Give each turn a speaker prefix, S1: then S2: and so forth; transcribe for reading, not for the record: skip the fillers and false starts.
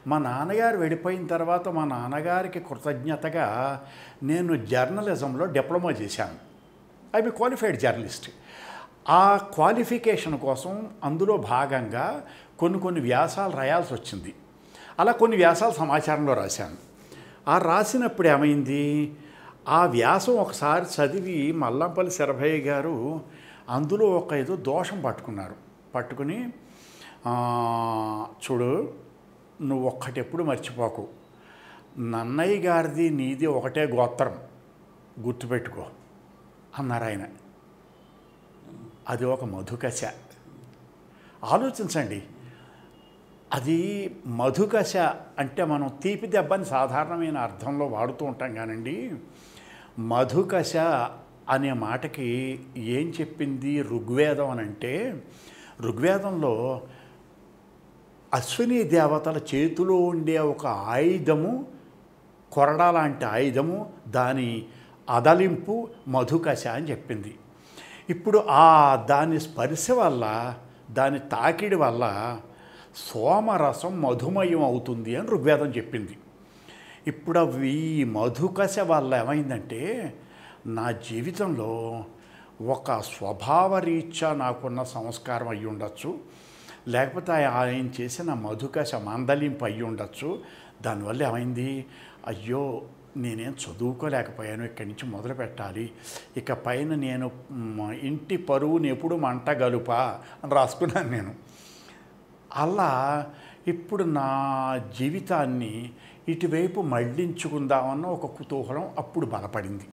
S1: మా నాన్నగారు వెళ్ళిపోయిన తర్వాత మా నాన్నగారికి కృతజ్ఞతగా నేను జర్నలిజంలో డిప్లొమా చేశాను. I qualified journalist. ఆ క్వాలిఫికేషన్ కోసం అందులో భాగంగా కొన్ని వ్యాసాలు రాయాల్సి వచ్చింది. అలా కొన్ని వ్యాసాలు సమాచారంలో రాశాను. ఆ రాసినప్పుడు ఏమైంది, ఆ వ్యాసం ఒకసారి చదివి మల్లంపల్లి శరభయ్య గారు అందులో ఒక ఏదో దోషం పట్టుకుని చూడు, నువ్వు ఒక్కటెప్పుడు మర్చిపోకు, నన్నయ్య గారిది నీది ఒకటే గోత్రం, గుర్తుపెట్టుకో అన్నారు ఆయన. అది ఒక మధుకశ. ఆలోచించండి, అది మధుకశ అంటే మనం తీపి దెబ్బని సాధారణమైన అర్థంలో వాడుతూ ఉంటాం కానండి, మధుకశ అనే మాటకి ఏం చెప్పింది ఋగ్వేదం అని అంటే, ఋగ్వేదంలో అశ్విని దేవతల చేతిలో ఉండే ఒక ఆయుధము, కొరడా లాంటి ఆయుధము, దాని అదలింపు మధుకశ అని చెప్పింది. ఇప్పుడు దాని స్పర్శ వల్ల, దాని తాకిడి వల్ల సోమరసం మధుమయం అవుతుంది అని ఋగ్వేదం చెప్పింది. ఇప్పుడు ఈ మధుకశ వల్ల ఏమైందంటే, నా జీవితంలో ఒక స్వభావరీత్యా నాకున్న సంస్కారం అయ్యి ఉండొచ్చు, లేకపోతే ఆయన చేసిన మధుకశ మందలింపు అయ్యి ఉండొచ్చు. దానివల్ల ఏమైంది, అయ్యో నేనేం చదువుకోలేకపోయాను, ఇక్కడి నుంచి మొదలు పెట్టాలి, ఇక పైన నేను ఇంటి పరువుని ఎప్పుడు మంట గలుపా అని రాసుకున్నాను నేను. అలా ఇప్పుడు నా జీవితాన్ని ఇటువైపు మళ్ళించుకుందామన్న ఒక కుతూహలం అప్పుడు బలపడింది.